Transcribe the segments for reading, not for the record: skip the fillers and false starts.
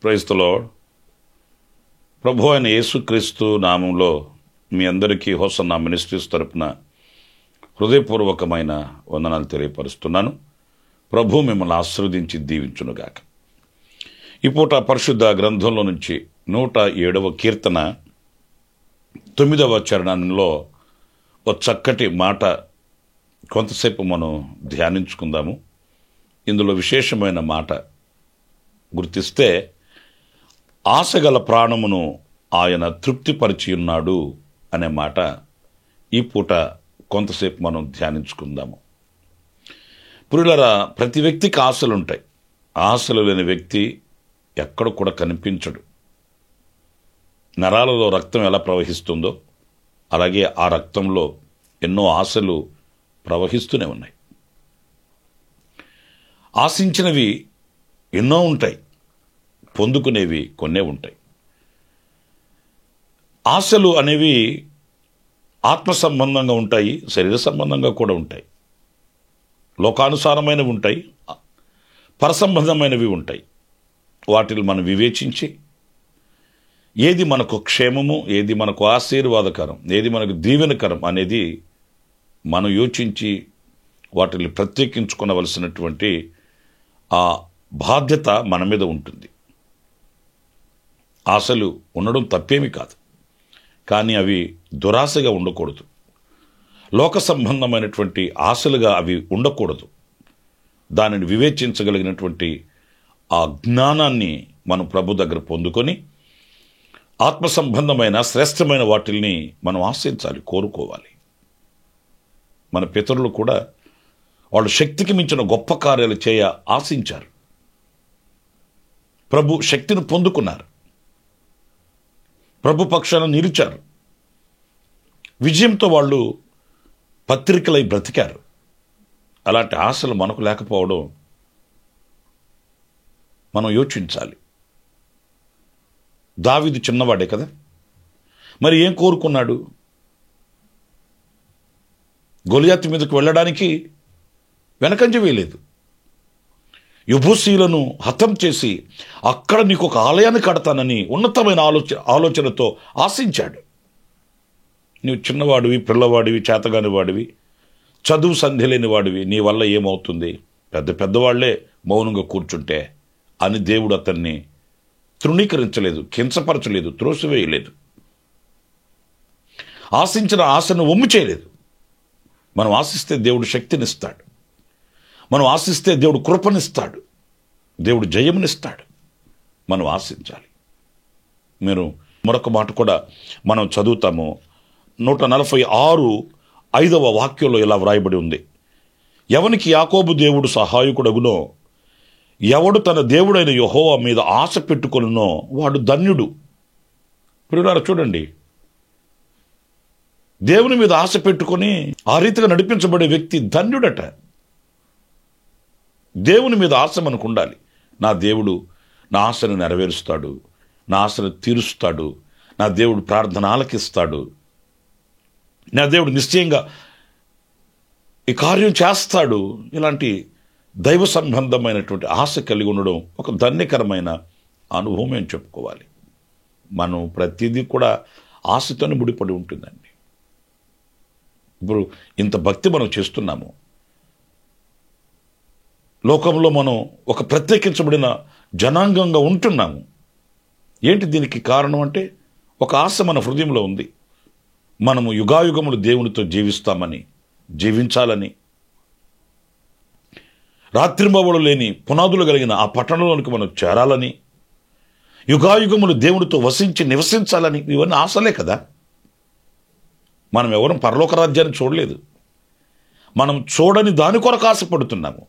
Praise the lord. ప్రభు అయిన యేసుక్రీస్తు నామంలో మీ అందరికీ హోసన్నా మినిస్ట్రీస్ తరపున హృదయపూర్వకమైన వందనాలు తెలియపరుస్తున్నాను. ప్రభు మిమ్మల్ని ఆశీర్వదించి దీవించునుగాక. ఈ పూట పరిశుద్ధ గ్రంథంలో నుంచి 107వ కీర్తన 9వ చరణంలో ఒక చక్కటి మాట కొంతసేపు మనం ధ్యానించుకుందాము. ఇందులో విశేషమైన మాట గుర్తిస్తే, ఆశగల ప్రాణమును ఆయన తృప్తిపరిచి ఉన్నాడు అనే మాట ఈ పూట కొంతసేపు మనం ధ్యానించుకుందాము. ప్రియులారా, ప్రతి వ్యక్తికి ఆశలుంటాయి. ఆశలు లేని వ్యక్తి ఎక్కడ కూడా కనిపించడు. నరాలలో రక్తం ఎలా ప్రవహిస్తుందో అలాగే ఆ రక్తంలో ఎన్నో ఆశలు ప్రవహిస్తూనే ఉన్నాయి. ఆశించినవి ఎన్నో ఉంటాయి, పొందుకునేవి కొన్నే ఉంటాయి. ఆశలు అనేవి ఆత్మ సంబంధంగా ఉంటాయి, శరీర సంబంధంగా కూడా ఉంటాయి. లోకానుసారమైనవి ఉంటాయి, పరసంబంధమైనవి ఉంటాయి. వాటిని మనం వివేచించి ఏది మనకు క్షేమము, ఏది మనకు ఆశీర్వాదకరం, ఏది మనకు దీవెనకరం అనేది మనం యోచించి వాటిని ప్రత్యేకించుకోవలసినటువంటి ఆ బాధ్యత మన మీద ఉంటుంది. ఆశలు ఉండడం తప్పేమీ కాదు, కానీ అవి దురాశగా ఉండకూడదు. లోక సంబంధమైనటువంటి ఆశలుగా అవి ఉండకూడదు. దానిని వివేచించగలిగినటువంటి ఆ జ్ఞానాన్ని మనం ప్రభు దగ్గర పొందుకొని ఆత్మ సంబంధమైన శ్రేష్టమైన వాటిల్ని మనం ఆశించాలి, కోరుకోవాలి. మన పితరులు కూడా వాళ్ళు శక్తికి మించిన గొప్ప కార్యాలు చేయ ఆశించారు. ప్రభు శక్తిని పొందుకున్నారు, ప్రభు పక్షాన నిలిచారు. విజయంతో వాళ్ళు పత్రికలై బ్రతికారు. అలాంటి ఆశలు మనకు లేకపోవడం మనం యోచించాలి. దావీదు చిన్నవాడే కదా, మరి ఏం కోరుకున్నాడు? గొలియాతు మీదకు వెళ్ళడానికి వెనకంజ వేయలేదు. యెబూసీయులను హతం చేసి అక్కడ నీకు ఒక ఆలయాన్ని కడతానని ఉన్నతమైన ఆలోచనతో ఆశించాడు. నీవు చిన్నవాడివి, పిల్లవాడివి, చేతగాని వాడివి, చదువు సంధి లేని వాడివి, నీ వల్ల ఏమవుతుంది? పెద్దవాళ్లే మౌనంగా కూర్చుంటే అని దేవుడు అతన్ని తృణీకరించలేదు, కించపరచలేదు, త్రోసివేయలేదు. ఆశించిన ఆశను వమ్ము చేయలేదు. మనం ఆశిస్తే దేవుడు శక్తినిస్తాడు, మనం ఆశిస్తే దేవుడు కృపనిస్తాడు, దేవుడు జయమునిస్తాడు. మనం ఆశించాలి. మీరు మరొక మాట కూడా మనం చదువుతాము. 146 వాక్యంలో ఇలా వ్రాయబడి ఉంది, ఎవనికి యాకోబు దేవుడు సహాయకుడగునో, ఎవడు తన దేవుడైన యెహోవా మీద ఆశ పెట్టుకొనునో వాడు ధన్యుడు. ప్రియులారా, చూడండి, దేవుని మీద ఆశ పెట్టుకొని ఆ రీతిగా నడిపించబడే వ్యక్తి ధన్యుడట. దేవుని మీద ఆశ మనకు ఉండాలి. నా దేవుడు నా ఆశను నెరవేరుస్తాడు, నా ఆశను తీరుస్తాడు, నా దేవుడు ప్రార్థన ఆలకిస్తాడు, నా దేవుడు నిశ్చయంగా ఈ కార్యం చేస్తాడు. ఇలాంటి దైవ సంబంధమైనటువంటి ఆశ కలిగి ఉండడం ఒక ధన్యకరమైన అనుభవం అని చెప్పుకోవాలి. మనం ప్రతిదీ కూడా ఆశతోనే ముడిపడి ఉంటుందండి. ఇప్పుడు ఇంత భక్తి మనం చేస్తున్నాము, లోకంలో మనం ఒక ప్రత్యేకించబడిన జనాంగంగా ఉంటున్నాము. ఏంటి దీనికి కారణం అంటే, ఒక ఆశ మన హృదయంలో ఉంది. మనము యుగాయుగములు దేవునితో జీవిస్తామని, జీవించాలని, రాత్రింబవళ్ళు లేని పునాదులు కలిగిన ఆ పట్టణంలోనికి మనం చేరాలని, యుగాయుగములు దేవునితో వసించి నివసించాలని, ఇవన్నీ ఆశలే కదా. మనం ఎవరం పరలోక రాజ్యాన్ని చూడలేదు. మనం చూడని దాని కొరకు ఆశపడుతున్నాము.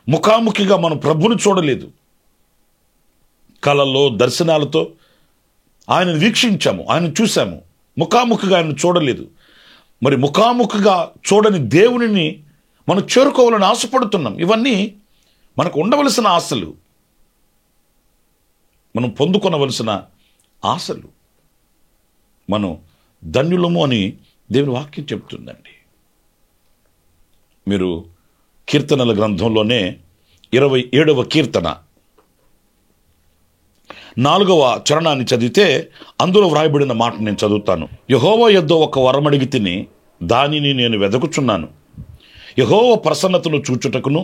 ముఖాముఖిగా మనం ప్రభుని చూడలేదు. కళల్లో దర్శనాలతో ఆయనను వీక్షించాము, ఆయన చూశాము, ముఖాముఖిగా ఆయన చూడలేదు. మరి ముఖాముఖిగా చూడని దేవునిని మనం చేరుకోవాలని ఆశపడుతున్నాం. ఇవన్నీ మనకు ఉండవలసిన ఆశలు, మనం పొందుకొనవలసిన ఆశలు. మనం ధన్యులము అని దేవుని వాక్యం చెప్తుందండి. మీరు కీర్తనల గ్రంథంలోనే 27వ కీర్తన 4వ చరణాన్ని చదివితే అందులో వ్రాయబడిన మాట నేను చదువుతాను. యెహోవా యొద్ద ఒక వరమడిగి తిని దానిని నేను వెదకుచున్నాను. యెహోవా ప్రసన్నతను చూచుటకును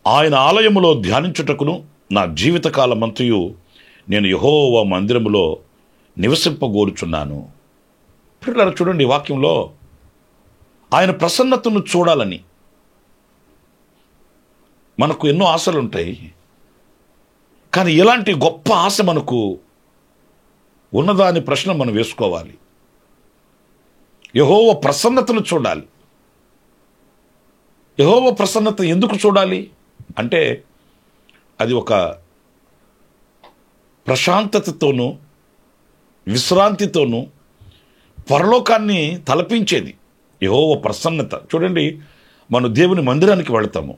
ఆయన ఆలయములో ధ్యానించుటకును నా జీవితకాలమంతయు నేను యెహోవా మందిరములో నివసింపగోరుచున్నాను. పిల్లలు చూడండి, వాక్యంలో ఆయన ప్రసన్నతను చూడాలని మనకు ఎన్నో ఆశలు ఉంటాయి. కానీ ఇలాంటి గొప్ప ఆశ మనకు ఉన్నదా అని ప్రశ్న మనం వేసుకోవాలి. యెహోవా ప్రసన్నతను చూడాలి. యెహోవా ప్రసన్నత ఎందుకు చూడాలి అంటే అది ఒక ప్రశాంతతతోనూ విశ్రాంతితోనూ పరలోకాన్ని తలపించేది యెహోవా ప్రసన్నత. చూడండి, మనం దేవుని మందిరానికి వెళతాము.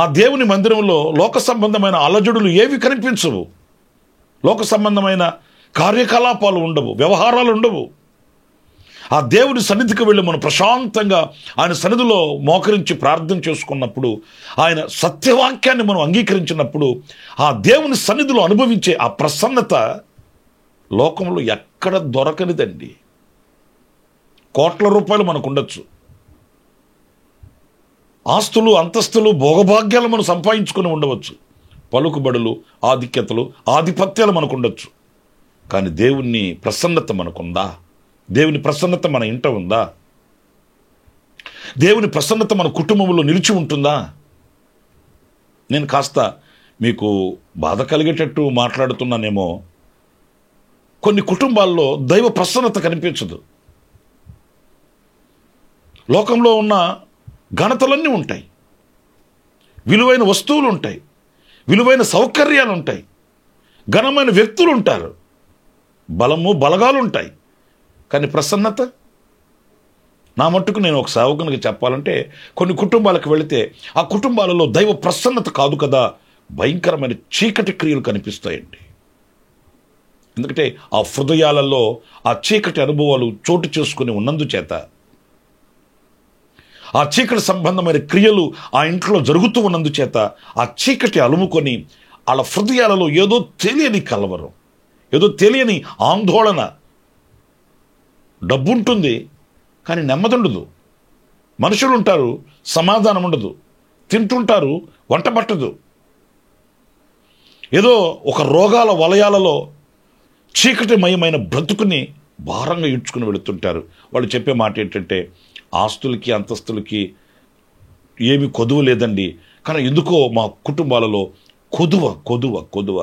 ఆ దేవుని మందిరంలో లోక సంబంధమైన అలజడులు ఏవి కనిపించవు. లోక సంబంధమైన కార్యకలాపాలు ఉండవు, వ్యవహారాలు ఉండవు. ఆ దేవుని సన్నిధికి వెళ్ళి మనం ప్రశాంతంగా ఆయన సన్నిధిలో మోకరించి ప్రార్థన చేసుకున్నప్పుడు, ఆయన సత్యవాక్యాన్ని మనం అంగీకరించినప్పుడు ఆ దేవుని సన్నిధిలో అనుభవించే ఆ ప్రసన్నత లోకంలో ఎక్కడ దొరకనిదండి. కోట్ల రూపాయలు మనకు ఉండొచ్చు, ఆస్తులు అంతస్తులు భోగభాగ్యాలు మనం సంపాదించుకొని ఉండవచ్చు, పలుకుబడులు ఆధిక్యతలు ఆధిపత్యాలు మనకు ఉండొచ్చు. కానీ దేవుని ప్రసన్నత మనకుందా? దేవుని ప్రసన్నత మన ఇంట ఉందా? దేవుని ప్రసన్నత మన కుటుంబంలో నిలిచి ఉంటుందా? నేను కాస్త మీకు బాధ కలిగేటట్టు మాట్లాడుతున్నానేమో. కొన్ని కుటుంబాల్లో దైవ ప్రసన్నత కనిపించదు. లోకంలో ఉన్న ఘనతలన్నీ ఉంటాయి, విలువైన వస్తువులు ఉంటాయి, విలువైన సౌకర్యాలు ఉంటాయి, ఘనమైన వ్యక్తులు ఉంటారు, బలము బలగాలు ఉంటాయి. కానీ ప్రసన్నత, నా మట్టుకు నేను ఒక సేవకునికి చెప్పాలంటే కొన్ని కుటుంబాలకు వెళితే ఆ కుటుంబాలలో దైవ ప్రసన్నత కాదు కదా, భయంకరమైన చీకటి క్రియలు కనిపిస్తాయండి. ఎందుకంటే ఆ హృదయాలలో ఆ చీకటి అనుభవాలు చోటు చేసుకుని ఉన్నందుచేత, ఆ చీకటి సంబంధమైన క్రియలు ఆ ఇంట్లో జరుగుతూ ఉన్నందుచేత ఆ చీకటి అలుముకొని వాళ్ళ హృదయాలలో ఏదో తెలియని కలవరం, ఏదో తెలియని ఆందోళన. డబ్బు ఉంటుంది కానీ నెమ్మది ఉండదు, మనుషులు ఉంటారు సమాధానం ఉండదు, తింటుంటారు వంట పట్టదు, ఏదో ఒక రోగాల వలయాలలో చీకటిమయమైన బ్రతుకుని భారంగా ఈడ్చుకుని వెళుతుంటారు. వాళ్ళు చెప్పే మాట ఏంటంటే ఆస్తులకి అంతస్తులకి ఏమి కొదువ లేదండి, కానీ ఎందుకో మా కుటుంబాలలో కొదువ కొదువ కొదువ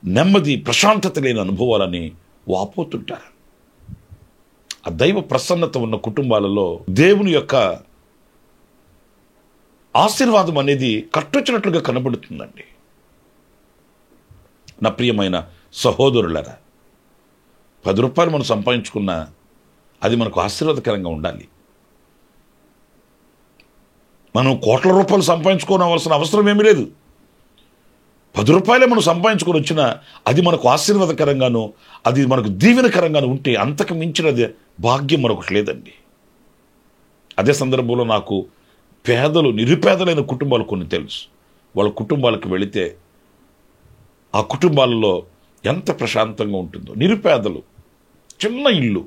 నెమ్మది ప్రశాంతత లేని అనుభవాలని వాపోతుంటారు. ఆ దైవ ప్రసన్నత ఉన్న కుటుంబాలలో దేవుని యొక్క ఆశీర్వాదం అనేది కట్టొచ్చినట్లుగా కనబడుతుందండి. నా ప్రియమైన సహోదరులరా, 10 రూపాయలు మనం సంపాదించుకున్నా అది మనకు ఆశీర్వాదకరంగా ఉండాలి. మనం కోట్ల రూపాయలు సంపాదించుకోవాల్సిన అవసరం ఏమీ లేదు. 10 రూపాయలే మనం సంపాదించుకొని వచ్చినా అది మనకు ఆశీర్వాదకరంగాను, అది మనకు దీవెనకరంగాను ఉంటే అంతకు మించినది భాగ్యం మరొకటి లేదండి. అదే సందర్భంలో నాకు పేదలు, నిరుపేదలైన కుటుంబాలు కొన్ని తెలుసు. వాళ్ళ కుటుంబాలకు వెళితే ఆ కుటుంబాలలో ఎంత ప్రశాంతంగా ఉంటుందో. నిరుపేదలు, చిన్న ఇల్లు,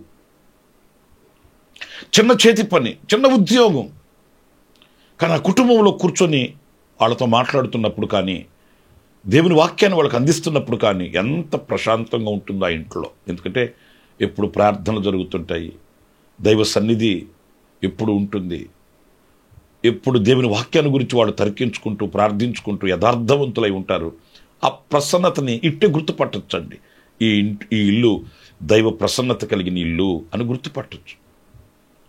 చిన్న చేతి పని, చిన్న ఉద్యోగం, కానీ ఆ కుటుంబంలో కూర్చొని వాళ్ళతో మాట్లాడుతున్నప్పుడు కానీ, దేవుని వాక్యాన్ని వాళ్ళకి అందిస్తున్నప్పుడు కానీ ఎంత ప్రశాంతంగా ఉంటుందో ఆ ఇంట్లో. ఎందుకంటే ఎప్పుడు ప్రార్థనలు జరుగుతుంటాయి, దైవ సన్నిధి ఎప్పుడు ఉంటుంది, ఎప్పుడు దేవుని వాక్యాన్ని గురించి వాళ్ళు తర్కించుకుంటూ ప్రార్థించుకుంటూ యథార్థవంతులై ఉంటారు. ఆ ప్రసన్నతని ఇట్టే గుర్తుపట్టచ్చండి. ఈ ఇల్లు దైవ ప్రసన్నత కలిగిన ఇల్లు అని గుర్తుపట్టచ్చు.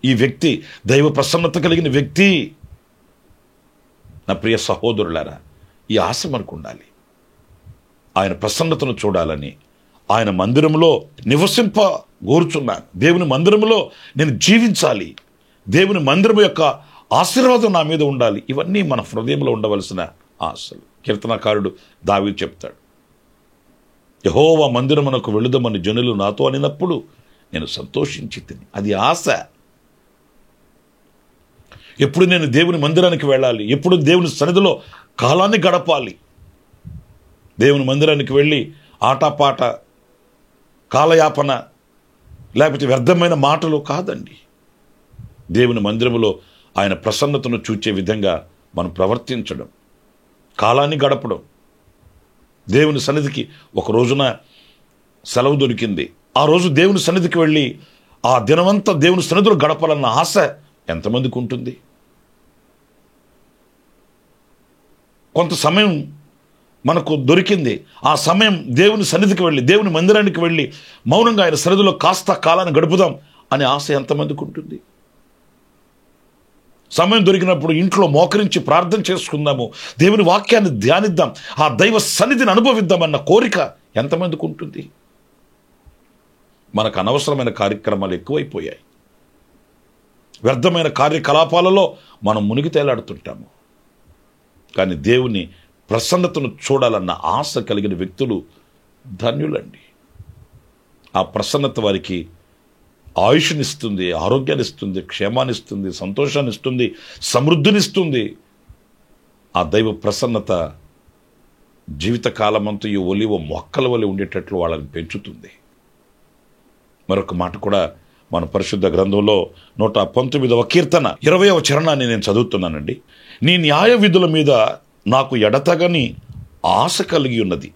ఈ వ్యక్తి దైవ ప్రసన్నత కలిగిన వ్యక్తి. నా ప్రియ సహోదరులారా, ఈ ఆశ మనకు ఉండాలి. ఆయన ప్రసన్నతను చూడాలని, ఆయన మందిరంలో నివసింప కోరుచున్నాను. దేవుని మందిరంలో నేను జీవించాలి. దేవుని మందిరం యొక్క ఆశీర్వాదం నా మీద ఉండాలి. ఇవన్నీ మన హృదయంలో ఉండవలసిన ఆశలు. కీర్తనకారుడు దావీదు చెప్తాడు, యెహోవా మందిరమునకు వెళుదమని జనులు నాతో అనినప్పుడు నేను సంతోషించి తిని. అది ఆశ. ఎప్పుడు నేను దేవుని మందిరానికి వెళ్ళాలి, ఎప్పుడు దేవుని సన్నిధిలో కాలాన్ని గడపాలి. దేవుని మందిరానికి వెళ్ళి ఆటపాట, కాలయాపన, లేకపోతే వ్యర్థమైన మాటలు కాదండి. దేవుని మందిరములో ఆయన ప్రసన్నతను చూచే విధంగా మనం ప్రవర్తించడం, కాలాన్ని గడపడం. దేవుని సన్నిధికి ఒక రోజున సెలవు దొరికింది. ఆ రోజు దేవుని సన్నిధికి వెళ్ళి ఆ దినమంతా దేవుని సన్నిధిలో గడపాలన్న ఆశ ఎంతమందికి ఉంటుంది? కొంత సమయం మనకు దొరికింది. ఆ సమయం దేవుని సన్నిధికి వెళ్ళి, దేవుని మందిరానికి వెళ్ళి మౌనంగా ఆయన సన్నిధిలో కాస్త కాలాన్ని గడుపుదాం అనే ఆశ ఎంతమందికి ఉంటుంది? సమయం దొరికినప్పుడు ఇంట్లో మోకరించి ప్రార్థన చేసుకుందాము, దేవుని వాక్యాన్ని ధ్యానిద్దాం, ఆ దైవ సన్నిధిని అనుభవిద్దామన్న కోరిక ఎంతమందికి ఉంటుంది? మనకు అనవసరమైన కార్యక్రమాలు ఎక్కువైపోయాయి. వ్యర్థమైన కార్యకలాపాలలో మనం మునిగి తేలాడుతుంటాము. కానీ దేవుని ప్రసన్నతను చూడాలన్న ఆశ కలిగిన వ్యక్తులు ధన్యులండి. ఆ ప్రసన్నత వారికి ఆయుష్నిస్తుంది, ఆరోగ్యాన్ని ఇస్తుంది, క్షేమాన్ని ఇస్తుంది, సంతోషాన్ని ఇస్తుంది, సమృద్ధినిస్తుంది. ఆ దైవ ప్రసన్నత జీవితకాలమంతా ఈ ఒలివ మొక్కల వలె ఉండేటట్లు వాళ్ళని పెంచుతుంది. మరొక మాట కూడా మన పరిశుద్ధ గ్రంథంలో 119వ కీర్తన 20వ చరణాన్ని నేను చదువుతున్నానండి. నీ న్యాయ విధుల మీద నాకు ఎడతగని ఆశ కలిగి ఉన్నది,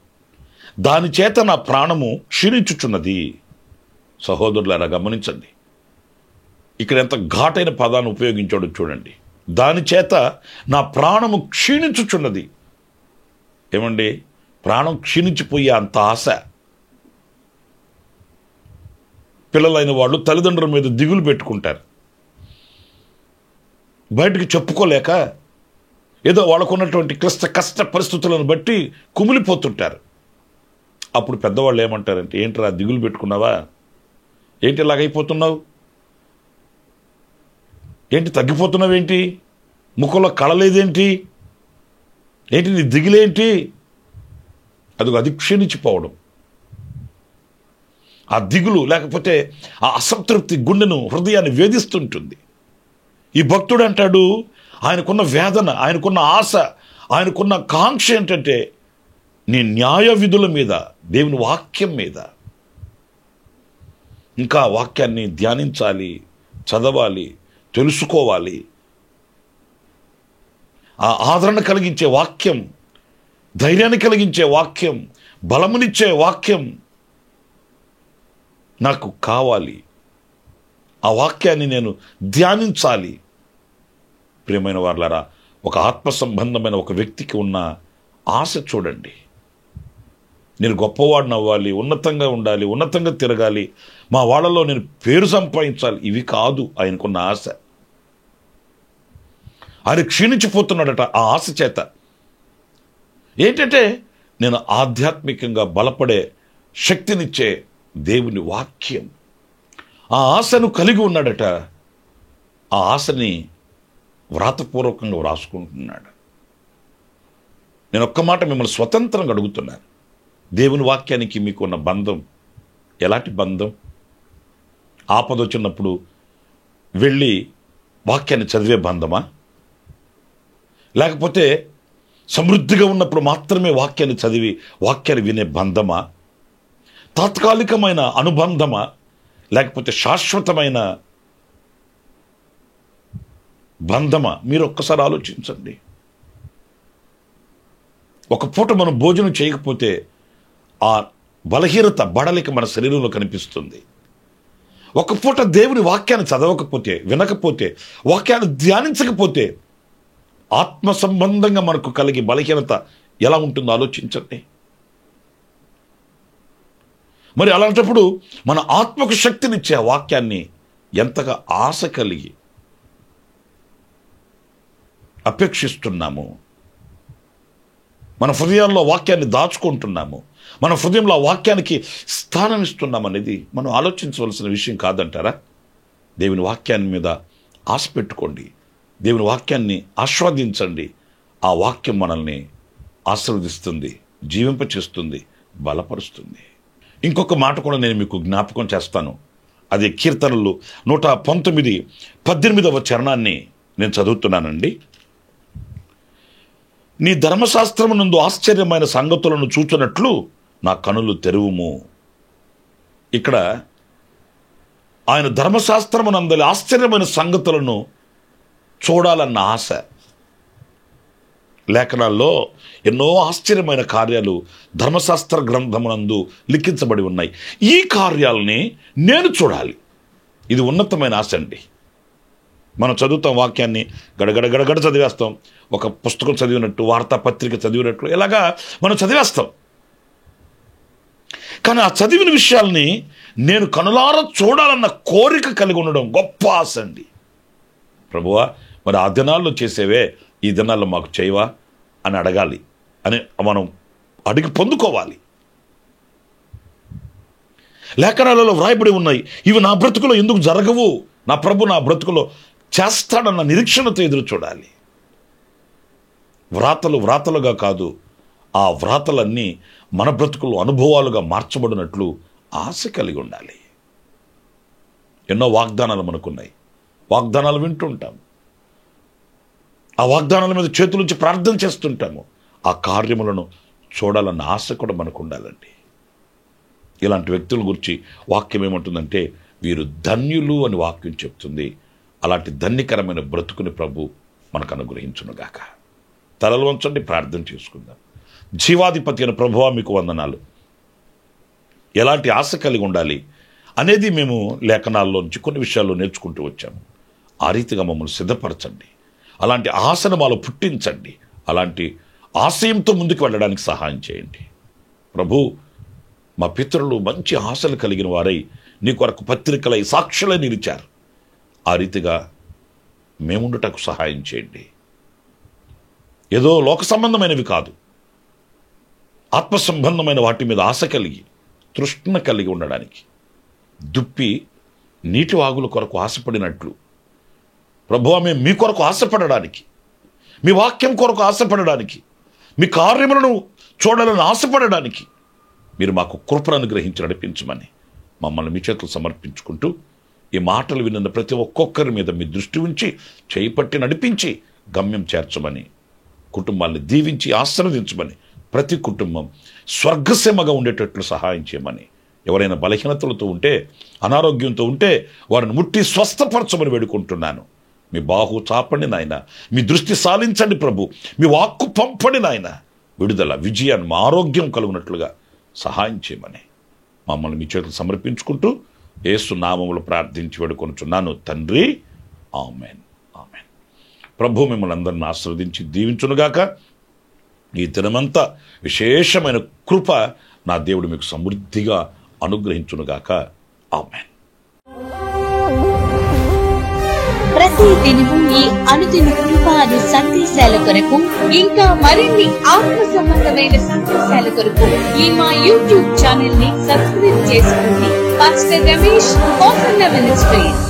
దాని చేత నా ప్రాణము క్షీణించుచున్నది. సహోదరులారా గమనించండి, ఇక్కడ ఎంత ఘాటైన పదాన్ని ఉపయోగించాడో చూడండి. దాని చేత నా ప్రాణము క్షీణించుచున్నది. ఏమండి, ప్రాణం క్షీణించిపోయే అంత ఆశ. పిల్లలైన వాళ్ళు తల్లిదండ్రుల మీద దిగులు పెట్టుకుంటారు. బయటికి చెప్పుకోలేక ఏదో వాళ్ళకున్నటువంటి కష్ట పరిస్థితులను బట్టి కుమిలిపోతుంటారు. అప్పుడు పెద్దవాళ్ళు ఏమంటారంటే, ఏంట్రా దిగులు పెట్టుకున్నావా, ఏంటి ఇలాగైపోతున్నావు, ఏంటి తగ్గిపోతున్నావేంటి, ముఖంలో కళలేదేంటి, ఏంటి నీ దిగులేంటి? అది క్షీణించిపోవడం. ఆ దిగులు లేకపోతే ఆ అసంతృప్తి గుండెను, హృదయాన్ని వేధిస్తుంటుంది. ఈ భక్తుడు అంటాడు, ఆయనకున్న వేదన, ఆయనకున్న ఆశ, ఆయనకున్న కాంక్ష ఏంటంటే నీ న్యాయ విధుల మీద, దేవుని వాక్యం మీద. ఇంకా వాక్యాన్ని ధ్యానించాలి, చదవాలి, తెలుసుకోవాలి. ఆ ఆదరణ కలిగించే వాక్యం, ధైర్యాన్ని కలిగించే వాక్యం, బలమునిచ్చే వాక్యం నాకు కావాలి. ఆ వాక్యాన్ని నేను ధ్యానించాలి. ప్రియమైన వారలారా, ఒక ఆత్మ సంబంధమైన ఒక వ్యక్తికి ఉన్న ఆశ చూడండి. నేను గొప్పవాడిని అవ్వాలి, ఉన్నతంగా ఉండాలి, ఉన్నతంగా తిరగాలి, మా వాళ్ళలో నేను పేరు సంపాదించాలి. ఇవి కాదు ఆయనకున్న ఆశ. ఆయన క్షీణించిపోతున్నాడట ఆ ఆశ చేత. ఏంటంటే నేను ఆధ్యాత్మికంగా బలపడే శక్తినిచ్చే దేవుని వాక్యం, ఆ ఆశను కలిగి ఉన్నాడట. ఆ ఆశని వ్రాతపూర్వకంగా వ్రాసుకుంటున్నాడు. నేను ఒక్క మాట మిమ్మల్ని స్వతంత్రంగా అడుగుతున్నాను, దేవుని వాక్యానికి మీకు ఉన్న బంధం ఎలాంటి బంధం? ఆపద వచ్చినప్పుడు వెళ్ళి వాక్యాన్ని చదివే బంధమా, లేకపోతే సమృద్ధిగా ఉన్నప్పుడు మాత్రమే వాక్యాన్ని చదివి వాక్యాన్ని వినే బంధమా? తాత్కాలికమైన అనుబంధమా, లేకపోతే శాశ్వతమైన బంధమా? మీరు ఒక్కసారి ఆలోచించండి. ఒక పూట మనం భోజనం చేయకపోతే ఆ బలహీనత, బడలిక మన శరీరంలో కనిపిస్తుంది. ఒక పూట దేవుని వాక్యాన్ని చదవకపోతే, వినకపోతే, వాక్యాన్ని ధ్యానించకపోతే ఆత్మ సంబంధంగా మనకు కలిగే బలహీనత ఎలా ఉంటుందో ఆలోచించండి. మరి అలాంటప్పుడు మన ఆత్మకు శక్తినిచ్చే వాక్యాన్ని ఎంతగా ఆశ కలిగి అపేక్షిస్తున్నాము, మన హృదయాల్లో వాక్యాన్ని దాచుకుంటున్నాము, మన హృదయంలో ఆ వాక్యానికి స్థానం ఇస్తున్నాం అనేది మనం ఆలోచించవలసిన విషయం కాదంటారా? దేవుని వాక్యాన్ని మీద ఆశ పెట్టుకోండి, దేవుని వాక్యాన్ని ఆస్వాదించండి. ఆ వాక్యం మనల్ని ఆశీర్వదిస్తుంది, జీవింపచేస్తుంది, బలపరుస్తుంది. ఇంకొక మాట కూడా నేను మీకు జ్ఞాపకం చేస్తాను. అది కీర్తనలు 119:18 చరణాన్ని నేను చదువుతున్నానండి. నీ ధర్మశాస్త్రమునందు ఆశ్చర్యమైన సంగతులను చూచున్నట్లు నా కనులు తెరువుము. ఇక్కడ ఆయన ధర్మశాస్త్రమునందలి ఆశ్చర్యమైన సంగతులను చూడాలన్న ఆశ. లేఖనాల్లో ఎన్నో ఆశ్చర్యమైన కార్యాలు ధర్మశాస్త్ర గ్రంథమునందు లిఖించబడి ఉన్నాయి. ఈ కార్యాలని నేను చూడాలి. ఇది ఉన్నతమైన ఆశ అండి. మనం చదువుతాం, వాక్యాన్ని గడగడ చదివేస్తాం, ఒక పుస్తకం చదివినట్టు, వార్తాపత్రిక చదివినట్లు ఇలాగా మనం చదివేస్తాం. కానీ ఆ చదివిన విషయాల్ని నేను కనులారా చూడాలన్న కోరిక కలిగి ఉండడం గొప్ప ఆశ అండి. ప్రభువా, మరి ఆ దినాల్లో చేసేవే ఈ దినాల్లో మాకు చేయవా అని అడగాలి, అని మనం అడిగి పొందుకోవాలి. లేఖనాలలో వ్రాయబడి ఉన్నాయి, ఇవి నా బ్రతుకులో ఎందుకు జరగవు, నా ప్రభు నా బ్రతుకులో చేస్తాడన్న నిరీక్షణతో ఎదురు చూడాలి. వ్రాతలుగా కాదు, ఆ వ్రాతలన్నీ మన బ్రతుకులు అనుభవాలుగా మార్చబడినట్లు ఆశ కలిగి ఉండాలి. ఎన్నో వాగ్దానాలు మనకున్నాయి, వాగ్దానాలు వింటుంటాం, ఆ వాగ్దానాల మీద చేతులుంచి ప్రార్థన చేస్తుంటాము. ఆ కార్యములను చూడాలన్న ఆశ కూడా మనకు ఉండాలండి. ఇలాంటి వ్యక్తుల గురించి వాక్యం ఏమంటుందంటే, వీరు ధన్యులు అని వాక్యం చెప్తుంది. అలాంటి ధన్యకరమైన బ్రతుకుని ప్రభు మనకు అనుగ్రహించునుగాక. తలలు వంచండి, ప్రార్థన చేసుకుందాం. జీవాధిపతి అయిన ప్రభువా, మీకు వందనాలు. ఎలాంటి ఆశ కలిగి ఉండాలి అనేది మేము లేఖనాల్లో నుంచి కొన్ని విషయాల్లో నేర్చుకుంటూ వచ్చాము. ఆ రీతిగా మమ్మల్ని సిద్ధపరచండి, అలాంటి ఆశను మాలో పుట్టించండి, అలాంటి ఆశయంతో ముందుకు వెళ్ళడానికి సహాయం చేయండి. ప్రభు, మా పితరులు మంచి ఆశలు కలిగిన వారై నీ కొరకు పత్రికలై సాక్షులై నిలిచారు. ఆ రీతిగా మేముండుటకు సహాయం చేయండి. ఏదో లోక సంబంధమైనవి కాదు, ఆత్మ సంబంధమైన వాటి మీద ఆశ కలిగి తృష్ణ కలిగి ఉండడానికి, దుప్పి నీటి వాగుల కొరకు ఆశపడినట్లు ప్రభువా, మేము మీ కొరకు ఆశపడడానికి, మీ వాక్యం కొరకు ఆశపడడానికి, మీ కార్యములను చూడాలని ఆశపడడానికి మీరు మాకు కృపను అనుగ్రహించి నడిపించమని మమ్మల్ని మీ చేతులు సమర్పించుకుంటూ, ఈ మాటలు విన్న ప్రతి ఒక్కొక్కరి మీద మీ దృష్టి ఉంచి చేయి పట్టి నడిపించి గమ్యం చేర్చమని, కుటుంబాన్ని దీవించి ఆశీర్వదించమని, ప్రతి కుటుంబం స్వర్గసీమగా ఉండేటట్లు సహాయం చేయమని, ఎవరైనా బలహీనతలతో ఉంటే, అనారోగ్యంతో ఉంటే వారిని ముట్టి స్వస్థపరచమని వేడుకుంటున్నాను. మీ బాహు చాపండి నాయన, మీ దృష్టి సాలించండి ప్రభు, మీ వాక్కు పంపండి నాయన. విడుదల, విజయాన్ని, ఆరోగ్యం కలుగునట్లుగా సహాయం చేయమని మమ్మల్ని మీ చేతులు సమర్పించుకుంటూ యేసు నామములో ప్రార్థించి వేడుకొనుచున్నాను తండ్రి. Amen, amen. ప్రభు మిమ్మల్ని అందరిని ఆశీర్వదించి దీవించునుగాక. ఈ దినమంతా విశేషమైన కృప నా దేవుడు మీకు సమృద్ధిగా అనుగ్రహించునుగాక. ఆమెన్. ప్రతి దినము ఈ అనుదిన కృపాది సందేశాల కొరకు, ఇంకా మరిన్ని ఆత్మ సంబంధమైన సందేశాల కొరకు ఈ మా యూట్యూబ్ ఛానల్ ని సబ్స్క్రైబ్ చేసుకోండి. Pastor Ramesh ministries.